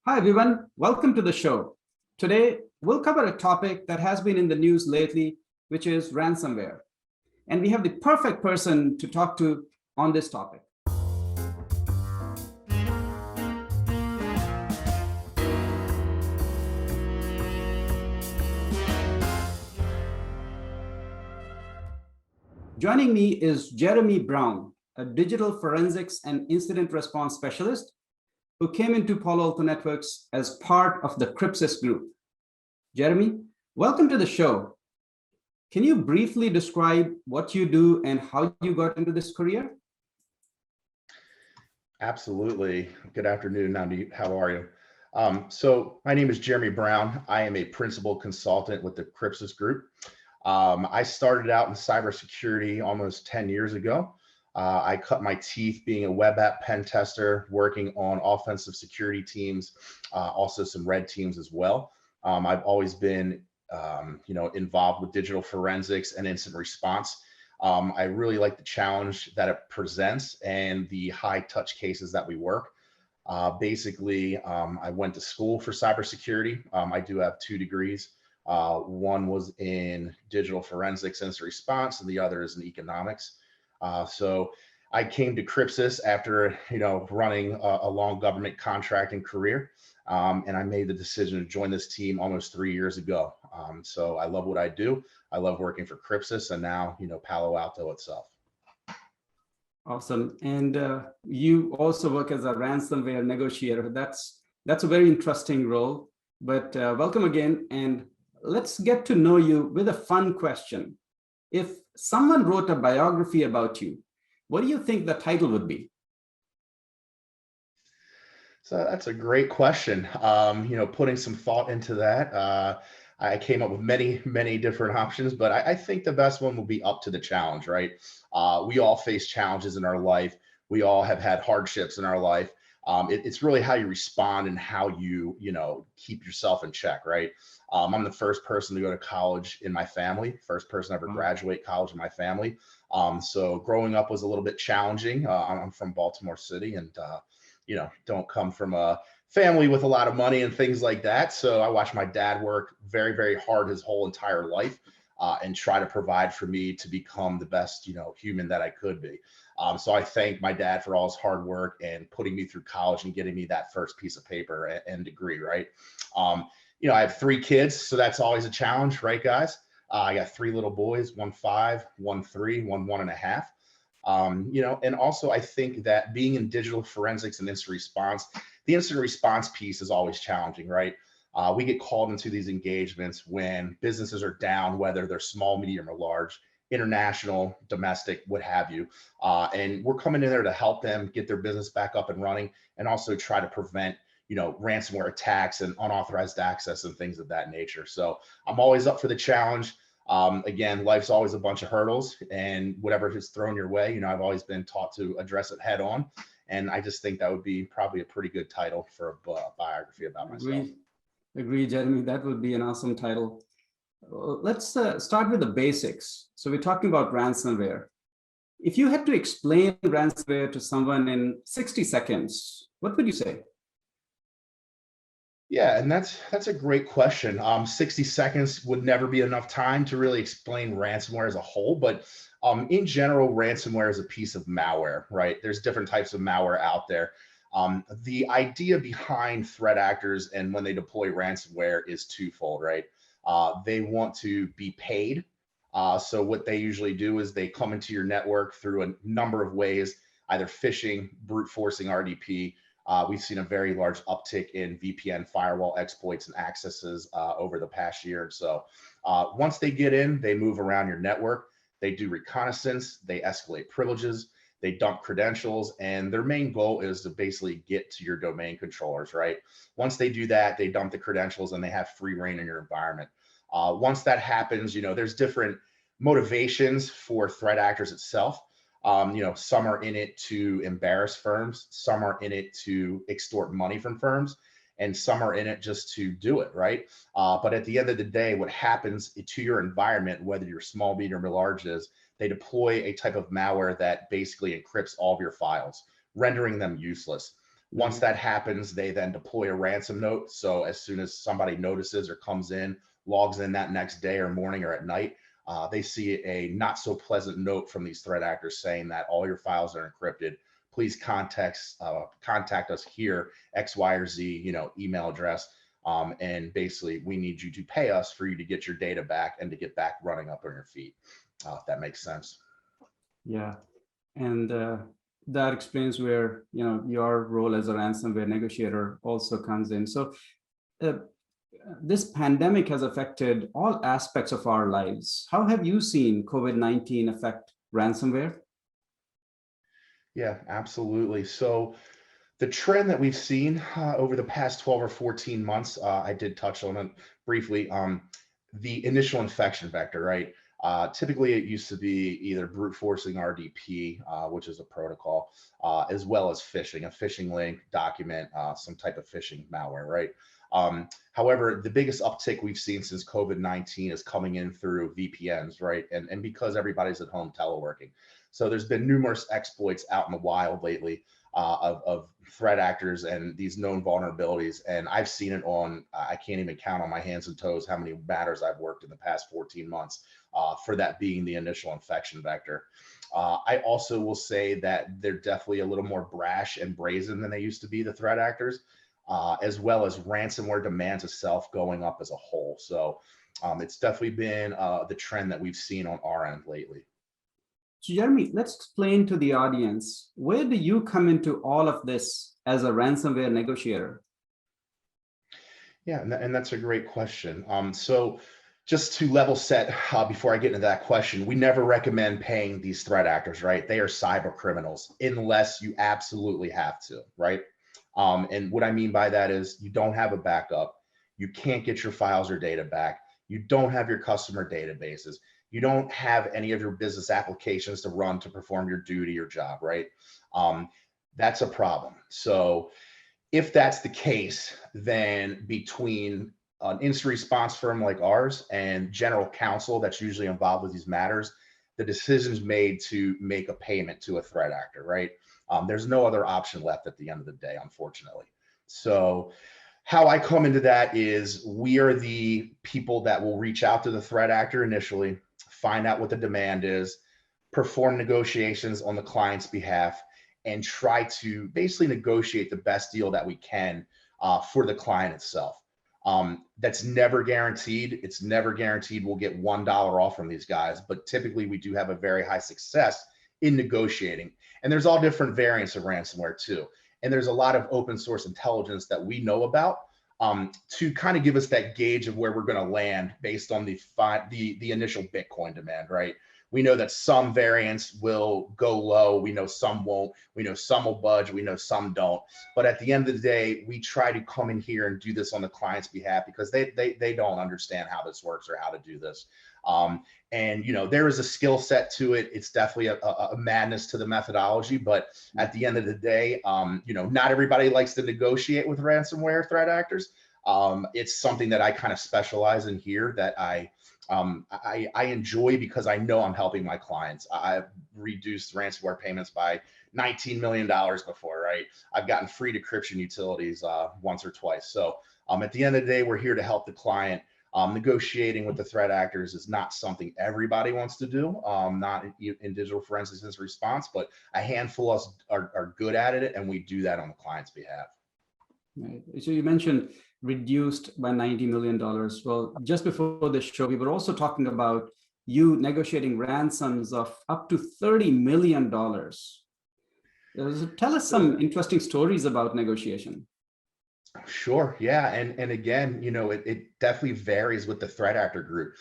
Hi, everyone. Welcome to the show. Today, we'll cover a topic that has been in the news lately, which is ransomware. And we have the perfect person to talk to on this topic. Joining me is Jeremy Brown, a digital forensics and incident response specialist who came into Palo Alto Networks as part of the Crypsis group. Jeremy, welcome to the show. Can you briefly describe what you do and how you got into this career? Absolutely. Good afternoon, Nandi. How are you? So my name is Jeremy Brown. I am a principal consultant with the Crypsis group. I started out in cybersecurity almost 10 years ago. I cut my teeth being a web app pen tester, working on offensive security teams, also some red teams as well. I've always been, involved with digital forensics and incident response. I really like the challenge that it presents and the high touch cases that we work. I went to school for cybersecurity. I do have 2 degrees. One was in digital forensics and incident response, and the other is in economics. So I came to Crypsis after, running a long government contracting career. And I made the decision to join this team almost 3 years ago. So I love what I do. I love working for Crypsis and now, Palo Alto itself. Awesome. And you also work as a ransomware negotiator. That's a very interesting role, but welcome again. And let's get to know you with a fun question. If someone wrote a biography about you, what do you think the title would be? So that's a great question. Putting some thought into that, I came up with many different options, but I think the best one will be up to the challenge, right? We all face challenges in our life. We all have had hardships in our life. It's really how you respond and how you, keep yourself in check, right? I'm the first person to go to college in my family, first person to ever graduate college in my family. So growing up was a little bit challenging. I'm from Baltimore City and, don't come from a family with a lot of money and things like that. So I watched my dad work very hard his whole entire life and try to provide for me to become the best, human that I could be. So I thank my dad for all his hard work and putting me through college and getting me that first piece of paper and degree, right? I have 3 kids, so that's always a challenge, right, guys? I got 3 little boys, 1 5, 1 3, 1 1.5. And also I think that being in digital forensics and incident response, the incident response piece is always challenging, right? We get called into these engagements when businesses are down, whether they're small, medium, or large, international, domestic, what have you. And we're coming in there to help them get their business back up and running and also try to prevent ransomware attacks and unauthorized access and things of that nature. So I'm always up for the challenge. Again, life's always a bunch of hurdles and whatever is thrown your way, I've always been taught to address it head on. And I just think that would be probably a pretty good title for a biography about myself. Agree, Jeremy. That would be an awesome title. Let's start with the basics. So we're talking about ransomware. If you had to explain ransomware to someone in 60 seconds, what would you say? Yeah, and that's a great question. 60 seconds would never be enough time to really explain ransomware as a whole, but in general, ransomware is a piece of malware, right? There's different types of malware out there. The idea behind threat actors and when they deploy ransomware is twofold, right? They want to be paid. So what they usually do is they come into your network through a number of ways, either phishing, brute forcing RDP. We've seen a very large uptick in VPN firewall exploits and accesses over the past year or so. Once they get in, they move around your network. They do reconnaissance, they escalate privileges, they dump credentials, and their main goal is to basically get to your domain controllers, right? Once they do that, they dump the credentials and they have free reign in your environment. Once that happens, there's different motivations for threat actors itself. Some are in it to embarrass firms, some are in it to extort money from firms, and some are in it just to do it, right? But at the end of the day, what happens to your environment, whether you're small, medium, or large, is they deploy a type of malware that basically encrypts all of your files, rendering them useless. Once that happens, they then deploy a ransom note. So as soon as somebody notices or comes in, logs in that next day or morning or at night, they see a not so pleasant note from these threat actors saying that all your files are encrypted. Please contact us here, X, Y, or Z, email address. And basically, we need you to pay us for you to get your data back and to get back running up on your feet. If that makes sense. Yeah, and that explains where your role as a ransomware negotiator also comes in. So this pandemic has affected all aspects of our lives. How have you seen COVID-19 affect ransomware? Yeah, absolutely. So the trend that we've seen over the past 12 or 14 months, I did touch on it briefly. The initial infection vector, right? Typically, it used to be either brute forcing RDP, which is a protocol, as well as phishing, a phishing link, document, some type of phishing malware, right? However, the biggest uptick we've seen since COVID-19 is coming in through VPNs, right? And because everybody's at home teleworking. So there's been numerous exploits out in the wild lately of threat actors and these known vulnerabilities. And I've seen it on, I can't even count on my hands and toes how many matters I've worked in the past 14 months for that being the initial infection vector. I also will say that they're definitely a little more brash and brazen than they used to be, the threat actors, as well as ransomware demands itself going up as a whole. So it's definitely been the trend that we've seen on our end lately. So Jeremy, let's explain to the audience, where do you come into all of this as a ransomware negotiator? Yeah, and that's a great question. So just to level set before I get into that question, we never recommend paying these threat actors, right? They are cyber criminals unless you absolutely have to, right? And what I mean by that is you don't have a backup, you can't get your files or data back, you don't have your customer databases, you don't have any of your business applications to run to perform your duty or job, right? That's a problem. So if that's the case, then between an incident response firm like ours and general counsel that's usually involved with these matters, the decision's made to make a payment to a threat actor, right? There's no other option left at the end of the day, unfortunately. So how I come into that is we are the people that will reach out to the threat actor initially, find out what the demand is, perform negotiations on the client's behalf, and try to basically negotiate the best deal that we can for the client itself. That's never guaranteed. It's never guaranteed we'll get $1 off from these guys, but typically we do have a very high success in negotiating. And there's all different variants of ransomware too. And there's a lot of open source intelligence that we know about to kind of give us that gauge of where we're going to land based on the initial Bitcoin demand, right? We know that some variants will go low. We know some won't. We know some will budge. We know some don't. But at the end of the day, we try to come in here and do this on the client's behalf because they don't understand how this works or how to do this. And there is a skill set to it. It's definitely a madness to the methodology. But at the end of the day, not everybody likes to negotiate with ransomware threat actors. It's something that I kind of specialize in here that I enjoy because I know I'm helping my clients. I've reduced ransomware payments by $19 million before, right? I've gotten free decryption utilities once or twice. So at the end of the day, we're here to help the client. Negotiating with the threat actors is not something everybody wants to do, not in digital forensics incident response, but a handful of us are good at it, and we do that on the client's behalf. Right. So you mentioned reduced by $90 million. Well, just before the show, we were also talking about you negotiating ransoms of up to $30 million. Tell us some interesting stories about negotiation. Sure. Yeah. And again, it definitely varies with the threat actor group.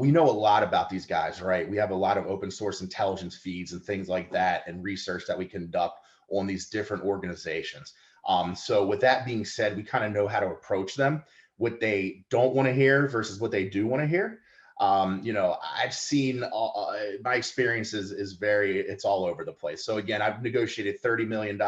We know a lot about these guys, right? We have a lot of open source intelligence feeds and things like that and research that we conduct on these different organizations. So with that being said, we kind of know how to approach them, what they don't want to hear versus what they do want to hear. I've seen my experience is it's all over the place. So again, I've negotiated $30 million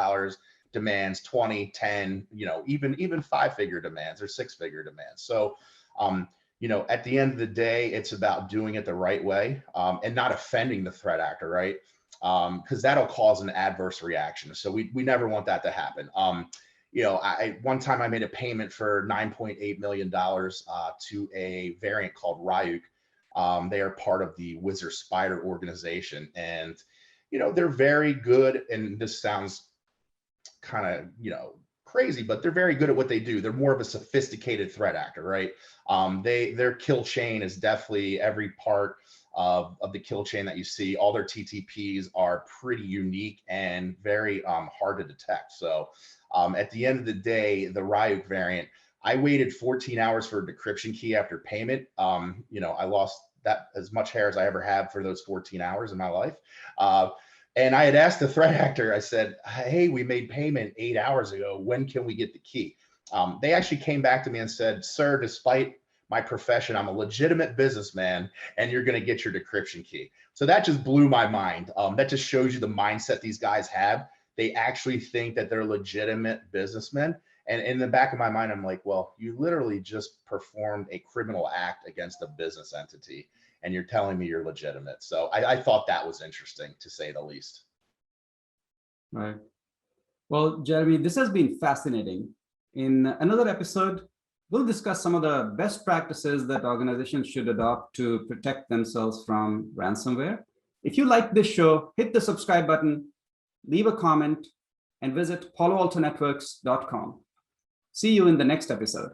demands, 20, 10, even 5-figure demands or 6-figure demands. So, at the end of the day, it's about doing it the right way and not offending the threat actor, right? because that'll cause an adverse reaction. So we never want that to happen. One time I made a payment for $9.8 million to a variant called Ryuk. They are part of the Wizard Spider organization, and they're very good. And this sounds kind of crazy, but they're very good at what they do. They're more of a sophisticated threat actor, right? Their kill chain is definitely every part of the kill chain that you see. All their TTPs are pretty unique and very hard to detect. So at the end of the day, the Ryuk variant, I waited 14 hours for a decryption key after payment. I lost that as much hair as I ever have for those 14 hours in my life. And I had asked the threat actor, I said, hey, we made payment 8 hours ago. When can we get the key? They actually came back to me and said, sir, despite my profession, I'm a legitimate businessman, and you're going to get your decryption key. So that just blew my mind. That just shows you the mindset these guys have. They actually think that they're legitimate businessmen. And in the back of my mind, I'm like, well, you literally just performed a criminal act against a business entity, and you're telling me you're legitimate. So I thought that was interesting, to say the least. Right. Well, Jeremy, this has been fascinating. In another episode, we'll discuss some of the best practices that organizations should adopt to protect themselves from ransomware. If you like this show, hit the subscribe button, leave a comment, and visit paloaltonetworks.com. See you in the next episode.